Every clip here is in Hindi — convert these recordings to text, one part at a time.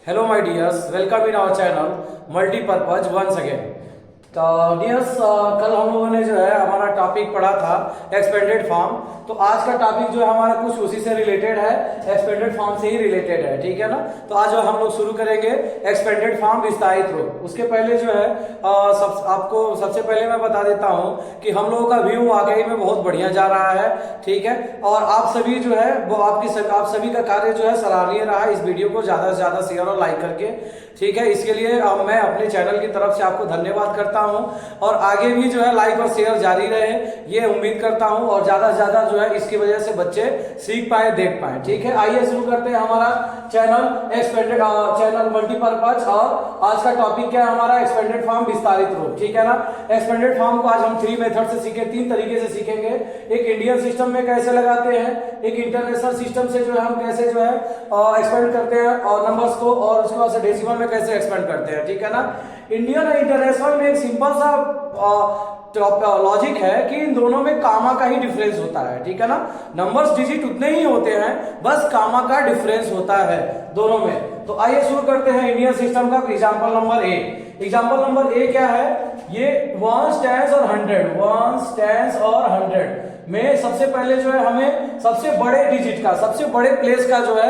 Hello my dears, welcome in our channel Multipurpose once again. तो डियर्स कल हम लोगों ने जो है हमारा टॉपिक पढ़ा था एक्सपेंडेड फॉर्म। तो आज का टॉपिक जो है हमारा कुछ उसी से रिलेटेड है, एक्सपेंडेड फॉर्म से ही रिलेटेड है, ठीक है ना। तो आज जो हम लोग शुरू करेंगे एक्सपेंडेड फॉर्म विस्तारित रूप। उसके पहले जो है आपको सबसे पहले मैं बता देता हूं कि हम लोगों का व्यू वाकई में बहुत बढ़िया जा रहा है, ठीक है। और आप सभी जो है वो आप सभी का कार्य जो है सराहनीय रहा है। इस वीडियो को ज्यादा से ज्यादा शेयर और लाइक करके, ठीक है, इसके लिए मैं अपने चैनल की तरफ से आपको धन्यवाद करता हूं। और आगे भी जो है लाइक और शेयर जारी रहे, ये उम्मीद करता हूं। और ज्यादा से ज्यादा जो है इसकी वजह से बच्चे सीख पाए, देख पाए, ठीक है। आइए शुरू करते हैं हमारा चैनल एक्सपेंडेड चैनल मल्टीपर्पज। और आज का टॉपिक क्या है हमारा, एक्सपेंडेड फॉर्म विस्तारित रूप, ठीक है ना। एक्सपेंडेड फॉर्म को आज हम 3 मेथड से सीखे, 3 तरीके से सीखेंगे। एक इंडियन सिस्टम में कैसे लगाते हैं, एक इंटरनेशनल सिस्टम से जो है हम कैसे जो है एक्सपेंड करते हैं और नंबर्स को, और उसके बाद से डेसिमल में कैसे एक्सपेंड करते हैं, ठीक है ना। इंडियन और इंटरनेशनल में एक सिंपल सा लॉजिक है कि इन दोनों में कामा का ही डिफरेंस होता है, ठीक है ना। नंबर्स डिजिट उतने ही होते हैं, बस कामा का डिफरेंस होता है दोनों में। तो आइए शुरू करते हैं इंडियन सिस्टम का। Example number A, example number A क्या है, ये वंस, टेंस और 100, वंस, टेंस और 100 में सबसे पहले जो है हमें सबसे बड़े डिजिट का, सबसे बड़े प्लेस का जो है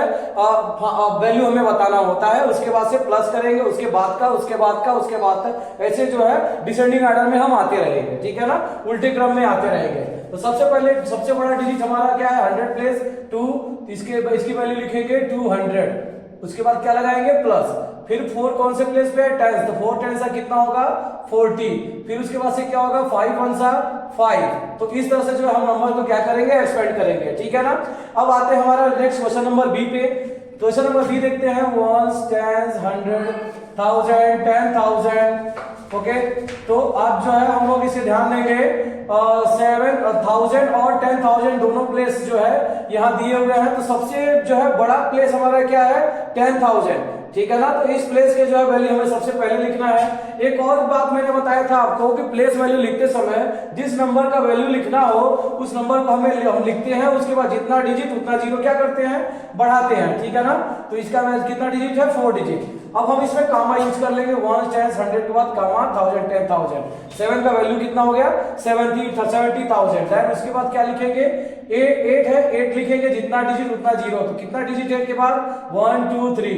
वैल्यू हमें बताना होता है। उसके बाद से प्लस करेंगे, उसके बाद का, उसके बाद का, उसके बाद का, ऐसे जो है डिसेंडिंग ऑर्डर में हम आते रहेंगे, ठीक है ना, उल्टे क्रम में आते रहेंगे। तो सबसे पहले सबसे बड़ा डिजिट हमारा क्या है, 100 प्लेस 2, इसकी वैल्यू लिखेंगे 200। उसके बाद क्या लगाएंगे, प्लस। फिर 4 कौन से प्लेस पे है, टेंस, तो 4 टेंस कितना होगा 40। फिर उसके बाद से क्या होगा, 5 वन सा 5। तो इस तरह से जो हम नंबर को क्या करेंगे, एक्सपेंड करेंगे, ठीक है ना। अब आते हैं हमारा नेक्स्ट क्वेश्चन नंबर बी पे। क्वेश्चन नंबर बी देखते हैं, वंस, टेंस, 100, 1000, 10,000, ओके। तो आप जो है हम लोग इसे ध्यान देंगे, 7,000 और 10,000 दोनों प्लेस जो है यहाँ दिए हुए हैं। तो सबसे जो है बड़ा प्लेस हमारा क्या है, 10,000, ठीक है ना। तो इस प्लेस के जो है वैल्यू हमें सबसे पहले लिखना है। एक और बात मैंने बताया था आपको कि प्लेस वैल्यू लिखते समय जिस नंबर का वैल्यू लिखना हो उस नंबर को हम लिखते हैं, उसके बाद जितना डिजिट उतना जीरो क्या करते हैं, बढ़ाते हैं, ठीक है ना। तो इसका कितना डिजिट है, 4 डिजिट। अब हम इसमें कामा यूज कर लेंगे, 1 10 100 के बाद कामा 1000 10,000। 7 का वैल्यू कितना हो गया, 70,000। देन उसके बाद क्या लिखेंगे, 8 है, 8 लिखेंगे, जितना डिजिट उतना जीरो। तो कितना डिजिट है के बाद 1 2 3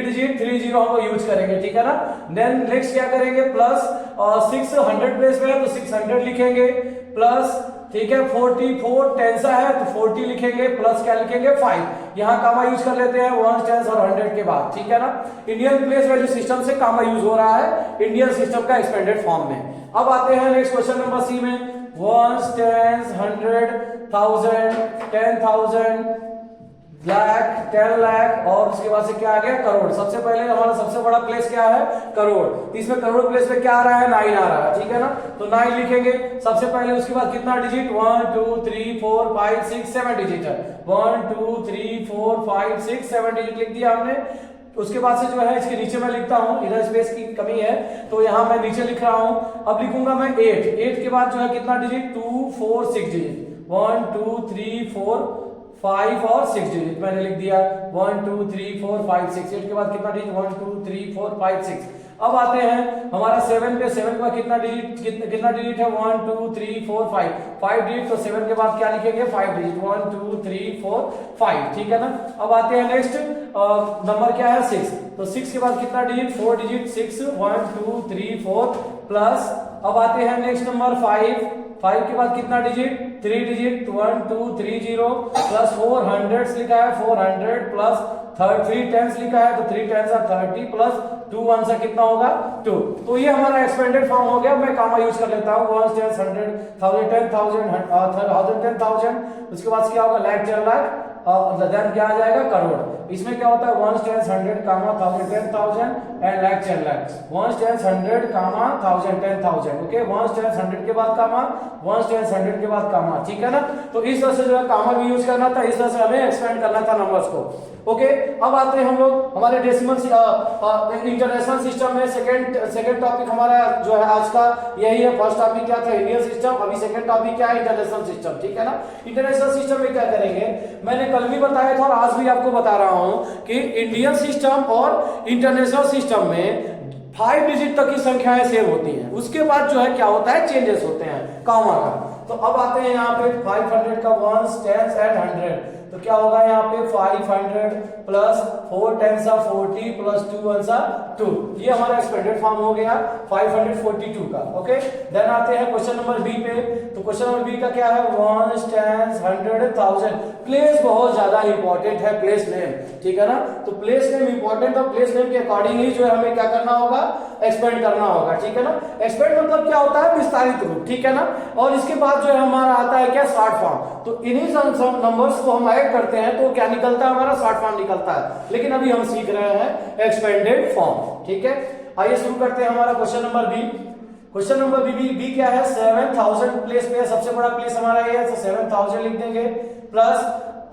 डिजिट 30 हम यूज करेंगे, ठीक है ना। देन नेक्स्ट क्या करेंगे, प्लस 600 प्लेस में है तो 600 लिखेंगे, प्लस, ठीक है, 44 टेंसा है तो 40 लिखेंगे, प्लस क्या लिखेंगे 5। यहां कामा यूज कर लेते हैं 1 टेंस और 100 के बाद, ठीक है ना। इंडियन प्लेस वैल्यू सिस्टम से कामा यूज हो रहा है इंडियन सिस्टम का एक्सपेंडेड फॉर्म में। अब आते हैं नेक्स्ट क्वेश्चन नंबर सी में, 1 टेंस 100 1000 10,000 लाख 10 लाख और उसके बाद से क्या आ गया, करोड़। सबसे पहले हमारा सबसे बड़ा प्लेस क्या है, करोड़। इसमें करोड़ प्लेस में क्या आ रहा है, 9 आ रहा है, ठीक है ना। तो 9 लिखेंगे सबसे पहले। उसके बाद कितना डिजिट, 1 2 3 4 5 6 7 डिजिट है, 1 2 3 4 5 6 7 डिजिट लिख दिया हमने। उसके बाद से जो है इसके नीचे मैं लिखता हूं, इधर स्पेस की कमी है तो यहां मैं नीचे लिख रहा हूं। अब लिखूंगा मैं 8 के बाद जो है कितना डिजिट, 2 4 6 डिजिट, 1 2 3 4 5 और 6 डिजिट मैंने लिख दिया, 1 2 3 4 5 6। 8 के बाद कितना डिजिट, 1 2 3 4 5 6। अब आते हैं हमारा 7 पे, 7 के बाद कितना डिजिट, कितना डिजिट है, 1 2 3 4 5 डिजिट। तो 7 के बाद क्या लिखेंगे, 5 डिजिट, 1 2 3 4 5, ठीक है ना। अब आते हैं नेक्स्ट नंबर क्या है, 6। तो 6 के बाद कितना डिजिट, 4 डिजिट, 6 1 2 3 4 प्लस। अब आते हैं नेक्स्ट नंबर 5 के बाद कितना डिजिट, 3 डिजिट, 1 2 3 0 प्लस 400 लिखा है, 400 प्लस 3 टेंस लिखा है तो 3 टेंस 30 प्लस 2 1 से कितना होगा 2। तो ये हमारा एक्सपेंडेड फॉर्म हो गया। मैं कामा यूज कर लेता हूँ, 1 10 100 1000 10,000 10,000। उसके बाद क्या होगा, लाख 10 लाख, देन क्या आ जाएगा, करोड़। इसमें क्या होता है, 1 10 100 comma 1000 10,000 and lakh 10 lakh, 1 10 100 comma 1000 10,000, okay. 1 10 100 के बाद कामा, 1 10 100 के बाद कामा, ठीक है ना। तो इस तरह से जो है कामा भी यूज करना था, इस तरह से हमें एक्सपेंड करना था नंबर्स को, ओके। अब आते हैं हम लोग हमारे डेसिमल इंटरनेशनल सिस्टम में। सेकंड टॉपिक हमारा जो है आज का यही है। फर्स्ट टॉपिक क्या था, इंडियन सिस्टम। अभी सेकंड टॉपिक क्या है, इंटरनेशनल सिस्टम, ठीक है ना। इंटरनेशनल सिस्टम में क्या करेंगे, मैंने कल भी बताया था और आज भी आपको बता रहा हूं कि इंडियन सिस्टम और इंटरनेशनल सिस्टम में 5 डिजिट तक की संख्याएं सेव होती हैं, उसके बाद जो है क्या होता है, चेंजेस होते हैं कामा का। तो अब आते हैं यहाँ पे 500 का 1s 10s एंड 100, तो क्या होगा यहाँ पे 500 प्लस 4 10s 40 प्लस 2 1s 2, ये हमारा एक्सपेंडेड फॉर्म हो गया 542 का। ओके, देन आते हैं क्वेश्चन नंबर बी पे। तो क्वेश्चन नंबर बी का क्या है, 1s 10s 100 1000। प्लेस बहुत ज्यादा इंपॉर्टेंट है, प्लेस नेम, ठीक है ना। तो प्लेस नेम इंपॉर्टेंट, और प्लेस नेम के अकॉर्डिंग ही जो है हमें क्या करना होगा, एक्सपेंड करना होगा, ठीक है ना। एक्सपेंड मतलब क्या होता है, विस्तारित रूप, ठीक है ना। और इसके बाद जो है हमारा आता है क्या, शॉर्ट फॉर्म। तो इन्हीं नंबर्स को हम ऐड करते हैं तो क्या निकलता है, हमारा शॉर्ट फॉर्म निकलता है। लेकिन अभी हम सीख रहे हैं एक्सपेंडेड फॉर्म, ठीक है। आइए शुरू करते हैं हमारा question number B. Question number B क्या है, 7000 प्लेस पे है, सबसे बड़ा प्लेस हमारा ये है, तो 7000 लिख देंगे, प्लस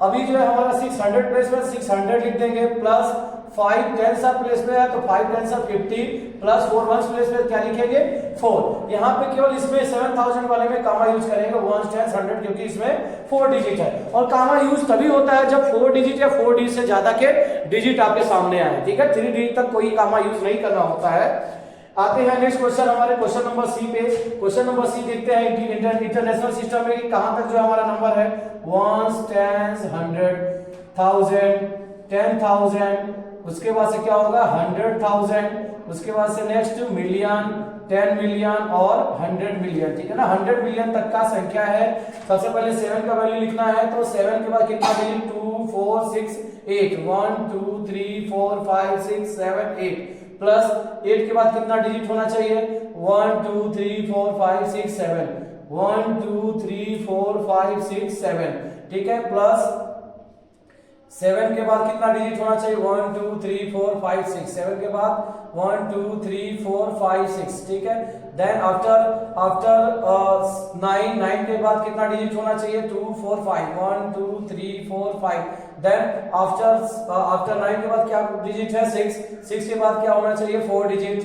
अभी जो है हमारा 600 प्लेस पे 600 लिख देंगे, प्लस 5 10s प्लेस पे है तो 5 10s 50, प्लस 4 1s प्लेस पे क्या लिखेंगे, 4। यहाँ पे केवल इसमें 7000 वाले में कामा यूज करेंगे, 1 10 100, क्योंकि इसमें 4 डिजिट है। और कामा यूज तभी होता है जब 4 डिजिट या 4 डिजिट से ज्यादा के डिजिट आपके सामने आए, ठीक है। 3 डिजिट तक कोई कामा यूज नहीं करना होता है। आते हैं नेक्स्ट क्वेश्चन हमारे क्वेश्चन नंबर सी पे। क्वेश्चन नंबर सी देखते हैं इंटरनेशनल सिस्टम में कि कहां तक जो हमारा नंबर है, 1s 10s 100 1000 10,000, उसके बाद से क्या होगा 100,000, उसके बाद से नेक्स्ट मिलियन 10 मिलियन और 100 मिलियन, ठीक है ना। 100 मिलियन तक का संख्या है। सबसे पहले 7 का वैल्यू लिखना है, तो 7 के बाद कितना डिजिट, 2 4 6 8, 1 2 3 4 5 6 7 8, प्लस 8 के बाद कितना डिजिट होना चाहिए, 1 2 3 4 5 6 7, 1 2 3 4 5 6 7, ठीक है। प्लस 7 के बाद कितना डिजिट होना चाहिए, 1 2 3 4 5 6, 7 के बाद 1 2 3 4 5 6, ठीक है। देन आफ्टर 9 के बाद कितना डिजिट होना चाहिए, 2 4 5, 1 2 3 4 5। देन आफ्टर 9 के बाद क्या डिजिट है, 6 के बाद क्या होना चाहिए, 4 डिजिट,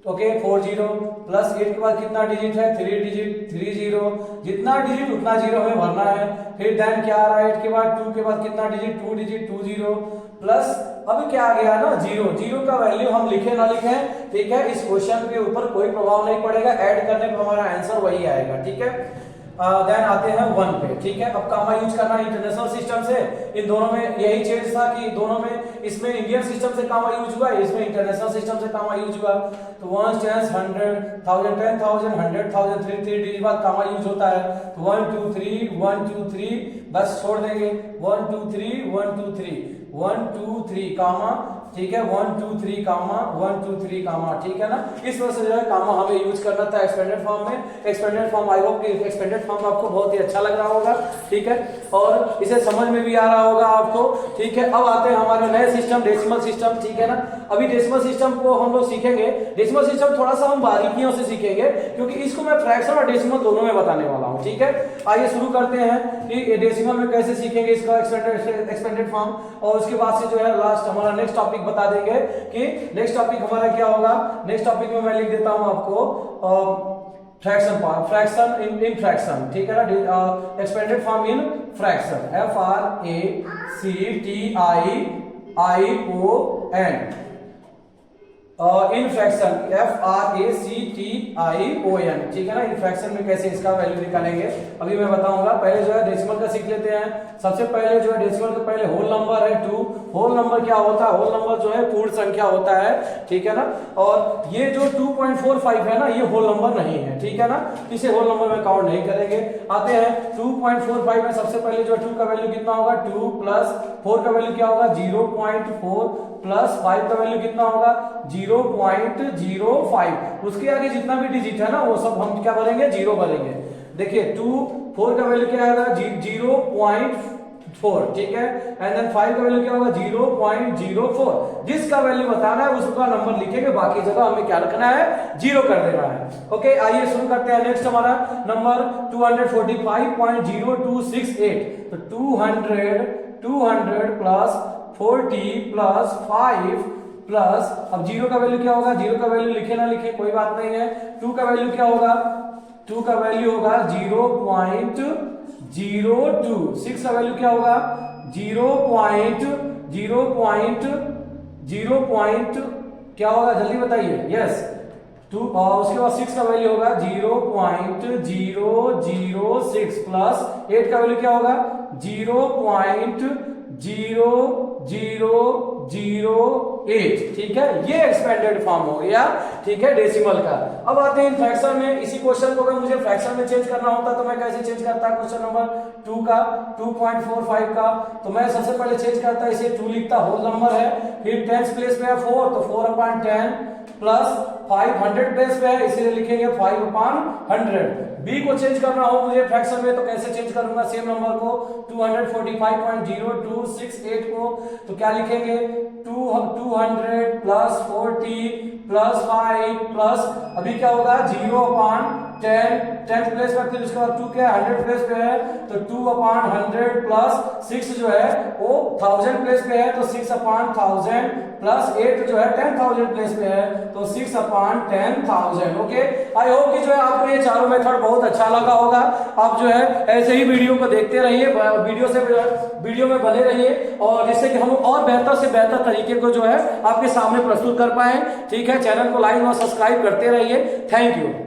ओके 40, प्लस 8 के बाद कितना डिजिट है, 3 डिजिट 30, जितना डिजिट उतना जीरो हमें भरना है। फिर देन क्या आ रहा है, 8 के बाद 2 के बाद कितना डिजिट, 2 डिजिट 20, प्लस अभी क्या आ गया ना, 0 का वैल्यू हम लिखे ना लिखे, ठीक है, इस क्वेश्चन के ऊपर कोई प्रभाव नहीं पड़ेगा, ऐड करने पर हमारा आंसर वही आएगा, ठीक है। देन आते हैं 1 पे, ठीक है। अब कामा यूज करना इंटरनेशनल सिस्टम से, इन दोनों में यही चेंज था कि दोनों में, इसमें इंडियन सिस्टम से कामा यूज हुआ, इसमें इंटरनेशनल सिस्टम से कामा यूज हुआ। तो 1 10 100 1000 10,000 100,000 3 डिजिट बाद कामा यूज होता है। तो 1 2 3 1 2 3 बस छोड़ देंगे, 1 2 3 1 2 3 1 2 3 कामा, ठीक है, 1 2 3 कामा 1 2 3 कामा, ठीक है ना। इस वजह से जो है कामा हमें यूज करना था एक्सपेंडेड फॉर्म में। एक्सपेंडेड फॉर्म आई होप कि एक्सपेंडेड फॉर्म आपको बहुत ही अच्छा लग रहा होगा, ठीक है, और इसे समझ में भी आ रहा होगा आपको, ठीक है। अब आते हैं हमारे नए सिस्टम, डेसिमल सिस्टम, ठीक है ना। अभी डेसिमल सिस्टम को हम लोग सीखेंगे। डेसिमल सिस्टम थोड़ा सा हम बारीकियों से सीखेंगे, क्योंकि इसको मैं फ्रैक्शन और डेसिमल दोनों में बताने वाला हूं, ठीक है। आइए शुरू करते हैं कि डेसिमल में कैसे सीखेंगे इसका एक्सपेंडेड फॉर्म, और उसके बाद से जो है लास्ट हमारा नेक्स्ट टॉपिक बता देंगे कि नेक्स्ट टॉपिक हमारा क्या होगा। नेक्स्ट टॉपिक में मैं लिख देता हूं आपको फ्रैक्शन इन फ्रैक्शन, ठीक है ना। Expanded form in fraction, FRACTION, in fraction FRACTION, ठीक है ना। इन फ्रैक्शन में कैसे इसका वैल्यू निकालेंगे अभी मैं बताऊंगा। पहले जो है डेसिमल का सीख लेते हैं। सबसे पहले जो है डेसिमल के पहले होल नंबर है 2। होल नंबर क्या होता है, होल नंबर जो है पूर्ण संख्या होता है, ठीक है ना। और ये जो 2.45 है ना, ये होल नंबर नहीं है, ठीक है ना, इसे होल नंबर में काउंट नहीं करेंगे। आते हैं 2.45 में सबसे पहले जो 2 का वैल्यू कितना होगा, 2 प्लस 4 का वैल्यू क्या होगा, 0.4 प्लस 5 का वैल्यू कितना होगा, 0.05। उसके आगे जितना भी डिजिट है ना वो सब हम क्या भरेंगे, 0 भरेंगे। देखिए 4 का वैल्यू क्या आएगा, 0.4, ठीक है। एंड देन 5 का वैल्यू क्या होगा, 0.04। जिसका वैल्यू बताना है उसका नंबर लिखेंगे, बाकी जगह हमें क्या रखना है, 0 कर देना है। ओके, आइए शुरू करते हैं। नेक्स्ट हमारा नंबर 245.0268। तो 200 प्लस 40 प्लस 5 प्लस, अब 0 का वैल्यू क्या होगा, 0 का वैल्यू लिखे ना लिखे कोई बात नहीं है। 2 का वैल्यू क्या होगा, 2 का वैल्यू होगा 0.02। 6 का वैल्यू क्या होगा, 0.0 क्या होगा जल्दी बताइए। यस 2 और उसके बाद 6 का वैल्यू होगा 0.006 प्लस 8 का वैल्यू क्या होगा 0.00008। ठीक है, ये एक्सपेंडेड फॉर्म हो गया। ठीक है, डेसिमल का। अब आते हैं फ्रैक्शन में। इसी क्वेश्चन को अगर मुझे फ्रैक्शन में चेंज करना होता तो मैं कैसे चेंज करता, क्वेश्चन नंबर 2 का 2.45 का, तो मैं सबसे पहले चेंज करता इसे 2 लिखता, होल नंबर है, फिर टेंस प्लेस पे है 4 तो 4/10 प्लस 500 प्लेस पे है इसीलिए लिखेंगे 5/100। बी को चेंज करना हो मुझे फ्रैक्शन में तो कैसे चेंज करूंगा, सेम नंबर को 245.0268 को तो क्या लिखेंगे 200 प्लस 40 प्लस 5 प्लस अभी क्या होगा 0/10 10 प्लेस पर, फिर उसके बाद 2 क्या 100 प्लेस पे है तो 2/100 प्लस 6 जो है वो 1000 प्लेस पे है तो 6/1000 प्लस 8 जो है 10,000 प्लेस पे है तो 6/10,000। ओके, आई होप कि जो है आपको ये चारों मेथड बहुत अच्छा लगा होगा। आप जो है ऐसे ही वीडियो को देखते रहिए, वीडियो में बने रहिए और जिससे कि हम और बेहतर से बेहतर तरीके को जो है आपके सामने प्रस्तुत कर पाए। ठीक है, चैनल को लाइक और सब्सक्राइब करते रहिए। Thank you.